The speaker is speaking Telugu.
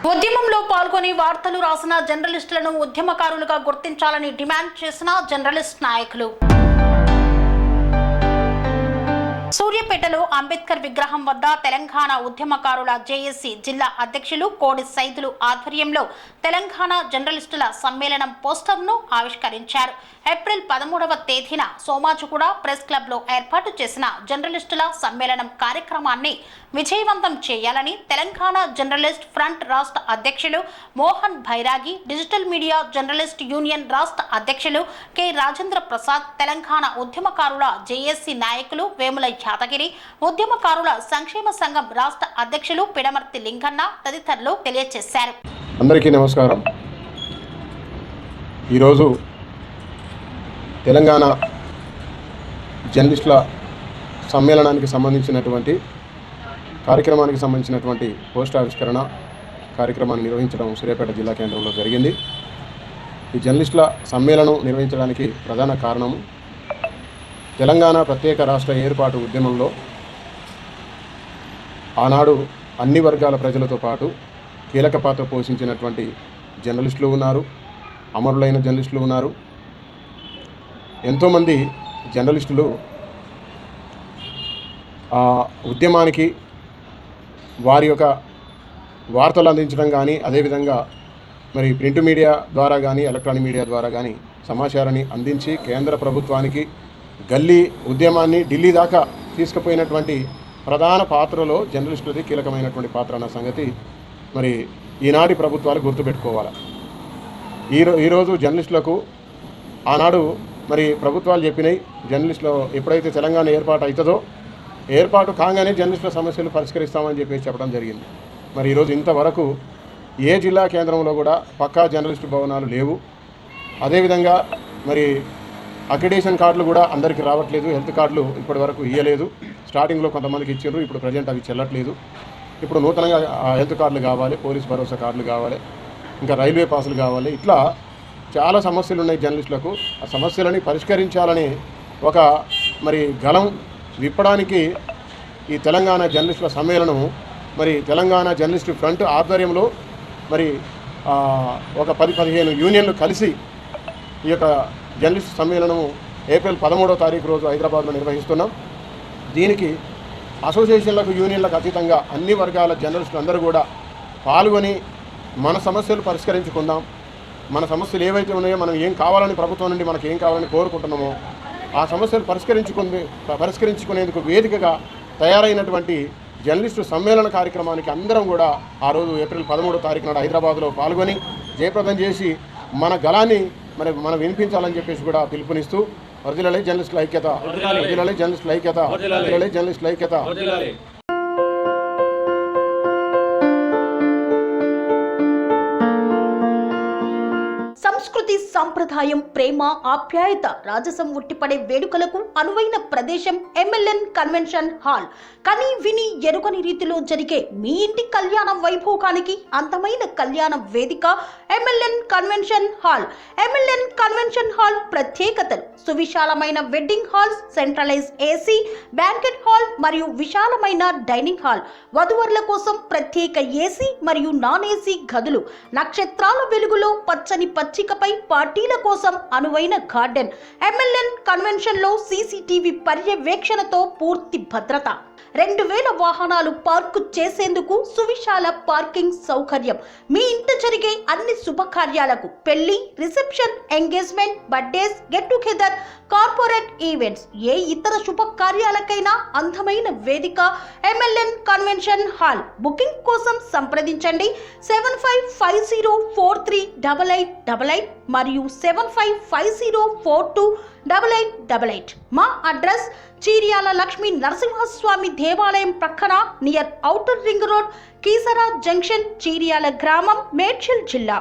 ఉద్యమంలో పాల్గొని వార్తలు రాసిన జర్నలిస్టులను ఉద్యమకారులుగా గుర్తించాలని డిమాండ్ చేసిన జర్నలిస్ట్ నాయకులు. సూర్యాపేటలో అంబేద్కర్ విగ్రహం వద్ద తెలంగాణ ఉద్యమకారుల జేఏసీ జిల్లా అధ్యక్షులు కోడి సైదులు ఆధ్వర్యంలో తెలంగాణ జర్నలిస్టుల సమ్మేళనం పోస్టర్ను ఆవిష్కరించారు. ఏప్రిల్ 13వ తేదీన సోమాజిగూడ ప్రెస్ క్లబ్లో ఏర్పాటు చేసిన జర్నలిస్టుల సమ్మేళనం కార్యక్రమాన్ని విజయవంతం చేయాలని తెలంగాణ జర్నలిస్ట్ ఫ్రంట్ రాష్ట్ర అధ్యక్షులు Mohan Bhairagi, digital media journalist union రాష్ట్ర అధ్యక్షులు కె రాజేంద్ర ప్రసాద్, తెలంగాణ ఉద్యమకారుల జేఏసీ నాయకులు వేముల యాదగిరి, ఉద్యమకారుల సంక్షేమ సంఘం రాష్ట్ర అధ్యక్షులు పిడమర్తి లింగన్న తదితరులు తెలియజేశారు. అందరికీ నమస్కారం. ఈరోజు తెలంగాణ జర్నలిస్టుల సమ్మేళనానికి సంబంధించినటువంటి కార్యక్రమానికి సంబంధించినటువంటి పోస్ట్ ఆవిష్కరణ కార్యక్రమాన్ని నిర్వహించడం సూర్యాపేట జిల్లా కేంద్రంలో జరిగింది. ఈ జర్నలిస్టుల సమ్మేళనం నిర్వహించడానికి ప్రధాన కారణం తెలంగాణ ప్రత్యేక రాష్ట్ర ఏర్పాటు ఉద్యమంలో ఆనాడు అన్ని వర్గాల ప్రజలతో పాటు కీలక పాత్ర పోషించినటువంటి జర్నలిస్టులు ఉన్నారు, అమరులైన జర్నలిస్టులు ఉన్నారు. ఎంతోమంది జర్నలిస్టులు ఆ ఉద్యమానికి వారి యొక్క వార్తలు అందించడం కానీ, అదేవిధంగా మరి ప్రింట్ మీడియా ద్వారా కానీ, ఎలక్ట్రానిక్ మీడియా ద్వారా కానీ సమాచారాన్ని అందించి కేంద్ర ప్రభుత్వానికి గల్లీ ఉద్యమాన్ని ఢిల్లీ దాకా తీసుకుపోయినటువంటి ప్రధాన పాత్రలో జర్నలిస్టులది కీలకమైనటువంటి పాత్ర అన్న సంగతి మరి ఈనాటి ప్రభుత్వాలు గుర్తుపెట్టుకోవాలి. ఈరోజు జర్నలిస్టులకు ఆనాడు మరి ప్రభుత్వాలు చెప్పినాయి, జర్నలిస్టులు ఎప్పుడైతే తెలంగాణ ఏర్పాటు అవుతుందో ఏర్పాటు కాగానే జర్నలిస్టుల సమస్యలు పరిష్కరిస్తామని చెప్పడం జరిగింది. మరి ఈరోజు ఇంతవరకు ఏ జిల్లా కేంద్రంలో కూడా పక్కా జర్నలిస్టు భవనాలు లేవు. అదేవిధంగా మరి అక్రిడేషన్ కార్డులు కూడా అందరికీ రావట్లేదు. హెల్త్ కార్డులు ఇప్పటి వరకు ఇవ్వలేదు. స్టార్టింగ్లో కొంతమందికి ఇచ్చారు, ఇప్పుడు ప్రజెంట్ అవి చెల్లట్లేదు. ఇప్పుడు నూతనంగా హెల్త్ కార్డులు కావాలి, పోలీస్ భరోసా కార్డులు కావాలి, ఇంకా రైల్వే పాసులు కావాలి. ఇట్లా చాలా సమస్యలు ఉన్నాయి జర్నలిస్టులకు. ఆ సమస్యలని పరిష్కరించాలని ఒక మరి గలం విప్పడానికి ఈ తెలంగాణ జర్నలిస్టుల సమ్మేళనం మరి తెలంగాణ జర్నలిస్టు ఫ్రంట్ ఆధ్వర్యంలో మరి ఒక 10-15 యూనియన్లు కలిసి ఈ యొక్క జర్నలిస్ట్ సమ్మేళనం ఏప్రిల్ 13వ తారీఖు రోజు హైదరాబాద్లో నిర్వహిస్తున్నాం. దీనికి అసోసియేషన్లకు, యూనియన్లకు అతీతంగా అన్ని వర్గాల జర్నలిస్టులు అందరూ కూడా పాల్గొని మన సమస్యలు పరిష్కరించుకుందాం. మన సమస్యలు ఏవైతే ఉన్నాయో, మనం ఏం కావాలని ప్రభుత్వం నుండి మనకి ఏం కావాలని కోరుకుంటున్నామో ఆ సమస్యలు పరిష్కరించుకునేందుకు వేదికగా తయారైనటువంటి జర్నలిస్టు సమ్మేళన కార్యక్రమానికి అందరం కూడా ఆ రోజు ఏప్రిల్ 13వ తారీఖు నాడు హైదరాబాద్లో పాల్గొని జయప్రదం చేసి మన గళాన్ని మనం వినిపించాలని చెప్పేసి కూడా పిలుపునిస్తూ వర్ధిల్లాలి జర్నలిస్టుల ఐక్యత, వర్ధిల్లాలి జర్నలిస్టుల ఐక్యత, వర్ధిల్లాలి జర్నలిస్టుల ఐక్యత. సంస్కృతి, సంప్రదాయం, ప్రేమ, ఆప్యాయత, రాజసం ఉట్టిపడే వేడుకలకు అనువైన ప్రదేశం ఎంఎల్ఎన్ కన్వెన్షన్ హాల్. కని విని ఎరుగని రీతిలో జరిగే మీ ఇంటి కళ్యాణ వైభోగానికి అందమైన కళ్యాణ వేదిక MLN convention hall. MLN convention hall ప్రత్యేకతలు: సువిశాలమైన wedding halls, centralise AC banquet hall మరియు విశాలమైన డైనింగ్ హాల్, వధువరుల కోసం ప్రత్యేక ఏసీ మరియు నాన్ ఏసీ గదులు, నక్షత్రాల వెలుగులో పచ్చని పచ్చికపై పార్టీల కోసం అనువైన గార్డెన్. ఎంఎల్ఎన్ కన్వెన్షన్ లో సీసీటీవీ పర్యవేక్షణతో పూర్తి భద్రత, 2000 వాహనాలు పార్కు చేసేందుకు సువిశాల పార్కింగ్ సౌకర్యం. మీ ఇంట జరిగే అన్ని శుభకార్యాలకు, పెళ్లి, reception, engagement, birthdays, get together, corporate events, ఏ ఇతర శుభకార్యాలకైనా అందమైన వేదిక ఎంఎల్ఎన్ కన్వెన్షన్ హాల్. బుకింగ్ కోసం సంప్రదించండి 7550438888 మరియు 7550428888. మా అడ్రస్ చీర్యాల లక్ష్మీ నరసింహస్వామి దేవాలయం ప్రక్కన, near outer ring road, Keesara junction, Cheeryal గ్రామం, మేడ్చల్ జిల్లా.